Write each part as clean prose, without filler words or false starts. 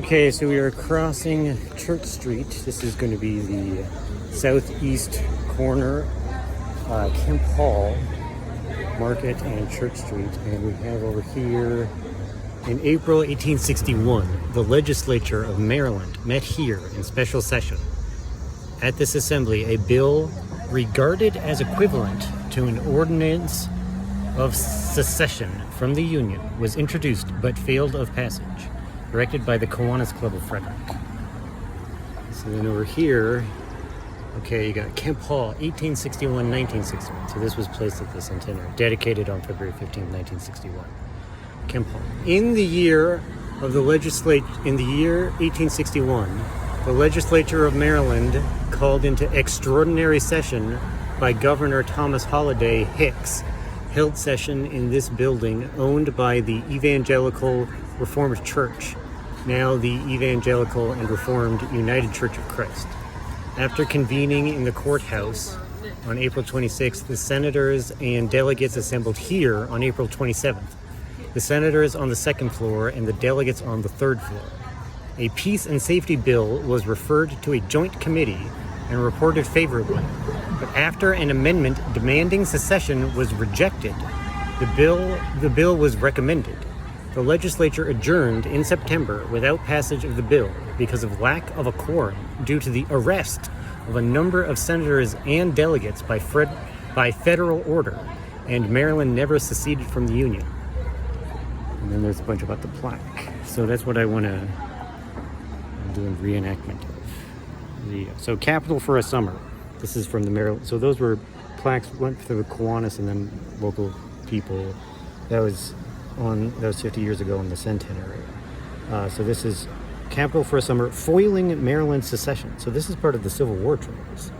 Okay, so we are crossing Church Street. This is going to be the southeast corner, Kemp Hall, Market and Church Street. And we have over here, in April 1861, the legislature of Maryland met here in special session. At this assembly, a bill regarded as equivalent to an ordinance of secession from the Union was introduced but failed of passage, directed by the Kiwanis Club of Frederick. So then over here, okay, you got Kemp Hall, 1861-1961. So this was placed at the centenary, dedicated on February 15, 1961. Kemp Hall. In the year 1861, the legislature of Maryland called into extraordinary session by Governor Thomas Holliday Hicks, held session in this building owned by the Evangelical Reformed Church, now the Evangelical and Reformed United Church of Christ. After convening in the courthouse on April 26th, the senators and delegates assembled here on April 27th. The senators on the second floor and the delegates on the third floor. A peace and safety bill was referred to a joint committee and reported favorably, but after an amendment demanding secession was rejected, the bill was recommended. The legislature adjourned in September without passage of the bill because of lack of a quorum due to the arrest of a number of senators and delegates by federal order, and Maryland never seceded from the Union. And then there's a bunch about the plaque. So that's what I want to do a reenactment of. So Capital for a Summer. This is from the Maryland. So those were plaques went through the Kiwanis and then local people. That was 50 years ago in the centenary. So this is Capital for a Summer, foiling Maryland secession. So this is part of the Civil War trials.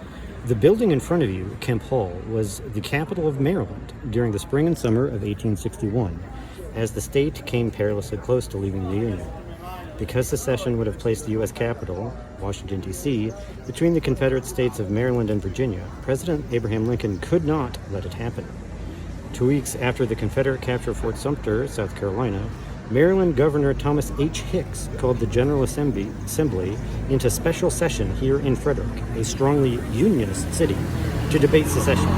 The building in front of you, Kemp Hall, was the capital of Maryland during the spring and summer of 1861, as the state came perilously close to leaving the Union. Because secession would have placed the U.S. capital, Washington, D.C., between the Confederate states of Maryland and Virginia, President Abraham Lincoln could not let it happen. 2 weeks after the Confederate capture of Fort Sumter, South Carolina, Maryland Governor Thomas H. Hicks called the General Assembly into special session here in Frederick, a strongly Unionist city, to debate secession.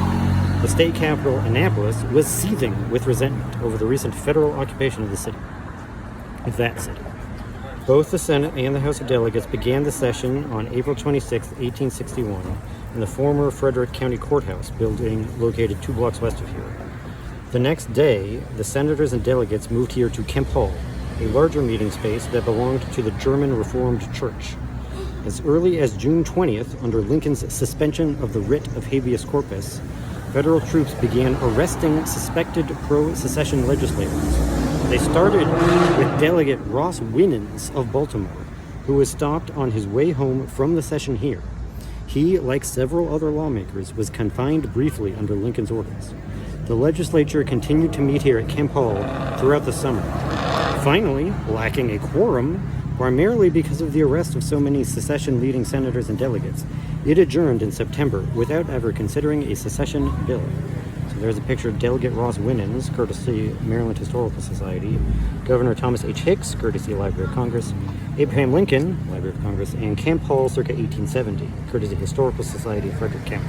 The state capital, Annapolis, was seething with resentment over the recent federal occupation of that city. Both the Senate and the House of Delegates began the session on April 26, 1861, in the former Frederick County Courthouse building located 2 blocks west of here. The next day, the senators and delegates moved here to Kemp Hall, a larger meeting space that belonged to the German Reformed Church. As early as June 20th, under Lincoln's suspension of the writ of habeas corpus, federal troops began arresting suspected pro-secession legislators. They started with Delegate Ross Winans of Baltimore, who was stopped on his way home from the session here. He, like several other lawmakers, was confined briefly under Lincoln's orders. The legislature continued to meet here at Kemp Hall throughout the summer. Finally, lacking a quorum, primarily because of the arrest of so many secession-leading senators and delegates, it adjourned in September without ever considering a secession bill. So there's a picture of Delegate Ross Winans, courtesy Maryland Historical Society, Governor Thomas H. Hicks, courtesy Library of Congress, Abraham Lincoln, Library of Congress, and Kemp Hall circa 1870, courtesy Historical Society, Frederick County.